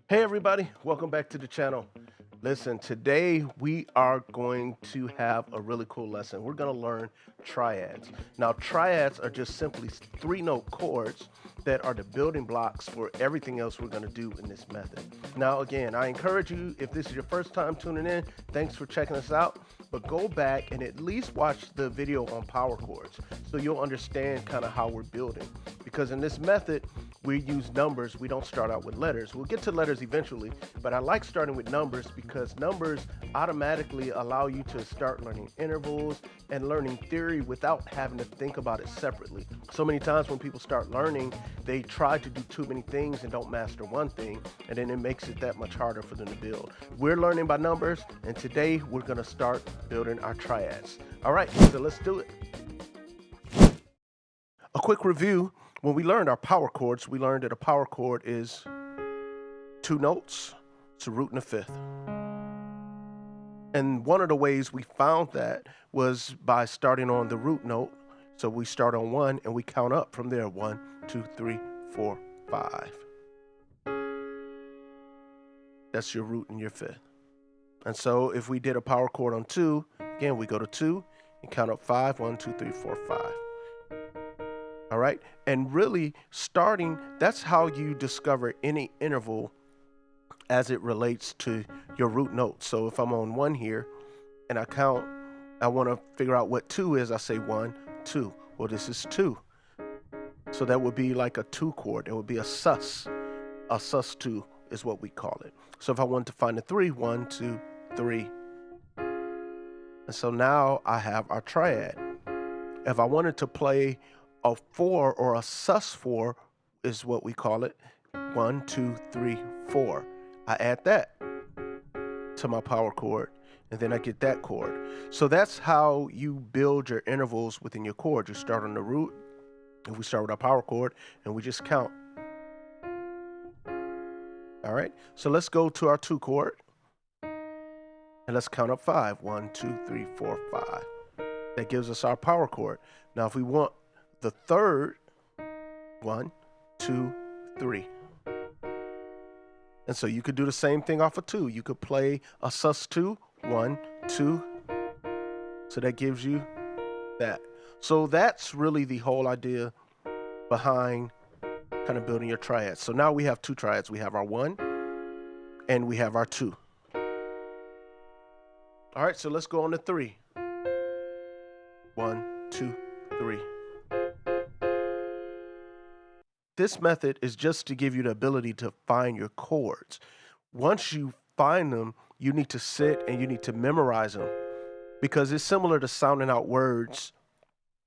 Hey everybody, welcome back to the channel. Listen, today we are going to have a really cool lesson. We're going to learn triads. Now, triads are just simply three-note chords that are the building blocks for everything else we're going to do in this method. Now, again, I encourage you, if this is your first time tuning in, thanks for checking us out, but go back and at least watch the video on power chords so you'll understand kind of how we're building. Because in this method, we use numbers. We don't start out with letters. We'll get to letters eventually, but I like starting with numbers because numbers automatically allow you to start learning intervals and learning theory without having to think about it separately. So many times when people start learning, they try to do too many things and don't master one thing, and then it makes it that much harder for them to build. We're learning by numbers, and today we're going to start building our triads. All right, so let's do it. A quick review. When we learned our power chords, we learned that a power chord is two notes, it's a root and a fifth. And one of the ways we found that was by starting on the root note. So we start on 1 and we count up from there. 1, 2, 3, 4, 5. That's your root and your fifth. And so if we did a power chord on 2, again, we go to 2 and count up 5. 1, 2, 3, 4, 5. All right. And really starting, that's how you discover any interval as it relates to your root note. So if I'm on 1 here and I count, I want to figure out what 2 is. I say 1, 2. Well, this is 2. So that would be like a 2 chord. It would be a sus. A sus 2 is what we call it. So if I wanted to find the 3, 1, 2, 3. And so now I have our triad. If I wanted to play a 4 or a sus 4 is what we call it. 1, 2, 3, 4. I add that to my power chord, and then I get that chord. So that's how you build your intervals within your chord. You start on the root, and we start with our power chord, and we just count. All right, so let's go to our 2 chord, and let's count up 5. 1, 2, 3, 4, 5. That gives us our power chord. Now, if we want the third, 1, 2, 3. And so you could do the same thing off of 2. You could play a sus 2, 1, 2. So that gives you that. So that's really the whole idea behind kind of building your triads. So now we have 2 triads. We have our 1 and we have our 2. All right, so let's go on to 3. 1, 2, 3. This method is just to give you the ability to find your chords. Once you find them, you need to sit and you need to memorize them because it's similar to sounding out words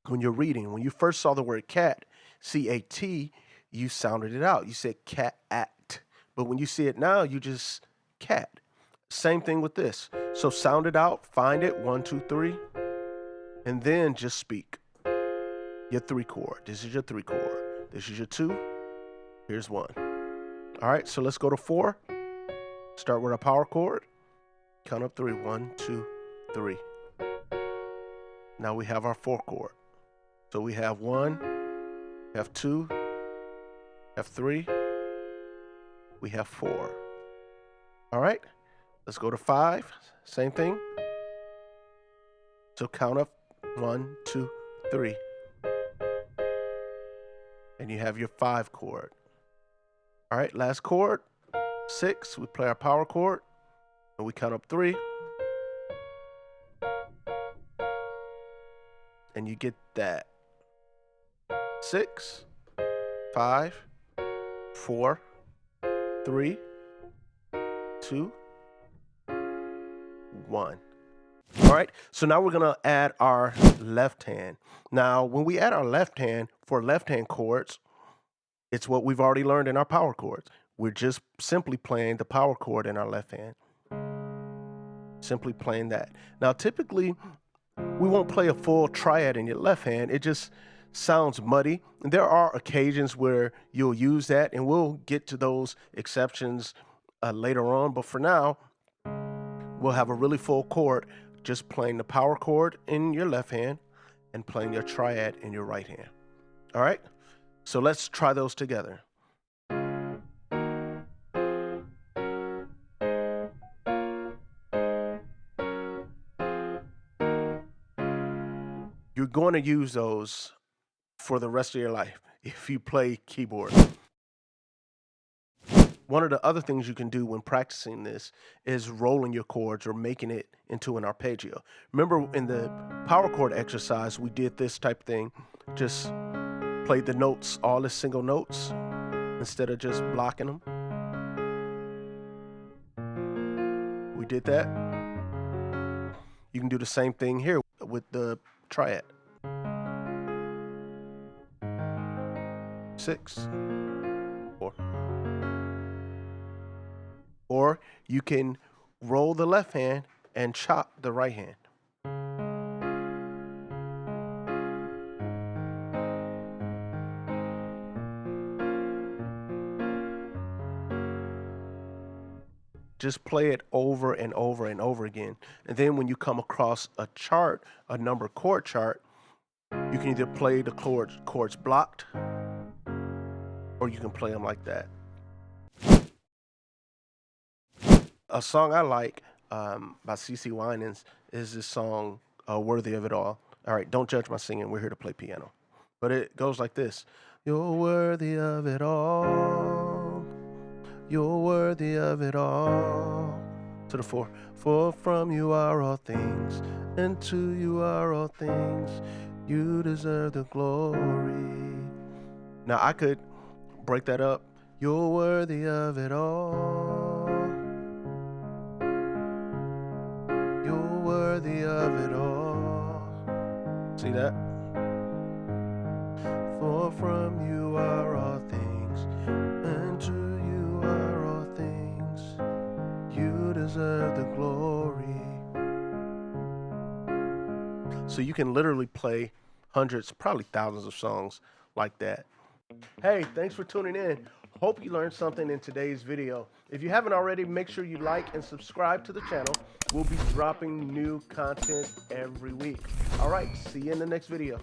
when you're reading. When you first saw the word cat, C-A-T, you sounded it out. You said cat. But when you see it now, you just cat. Same thing with this. So sound it out, find it, 1, 2, 3, and then just speak. Your 3 chord. This is your 3 chord. This is your 2. Here's 1. All right, so let's go to 4. Start with a power chord. Count up 3. 1, 2, 3. Now we have our 4 chord. So we have 1, we have 2, we have 3, we have 4. All right, let's go to 5. Same thing. So count up 1, 2, 3. And you have your 5 chord. All right, last chord, 6. We play our power chord, and we count up 3. And you get that. 6, 5, 4, 3, 2, 1. All right, so now we're gonna add our left hand. Now, when we add our left hand for left hand chords, it's what we've already learned in our power chords. We're just simply playing the power chord in our left hand. Simply playing that. Now, typically, we won't play a full triad in your left hand. It just sounds muddy. And there are occasions where you'll use that, and we'll get to those exceptions later on. But for now, we'll have a really full chord, just playing the power chord in your left hand and playing your triad in your right hand. All right? So let's try those together. You're going to use those for the rest of your life if you play keyboard. One of the other things you can do when practicing this is rolling your chords or making it into an arpeggio. Remember in the power chord exercise, we did this type of thing. Just played the notes, all the single notes, instead of just blocking them. We did that. You can do the same thing here with the triad. 6, 4. Or you can roll the left hand and chop the right hand. Just play it over and over and over again. And then when you come across a chart, a number chord chart, you can either play the chords blocked, or you can play them like that. A song I like by CeCe Winans is this song, Worthy of It All. All right, don't judge my singing. We're here to play piano. But it goes like this. You're worthy of it all. You're worthy of it all. To the 4. For from you are all things, and to you are all things. You deserve the glory. Now I could break that up. You're worthy of it all. You're worthy of it all. See that? For from you are all things, and to you are all things. You deserve the glory. So you can literally play hundreds, probably thousands of songs like that. Hey, thanks for tuning in. Hope you learned something in today's video. If you haven't already, make sure you like and subscribe to the channel. We'll be dropping new content every week. All right, see you in the next video.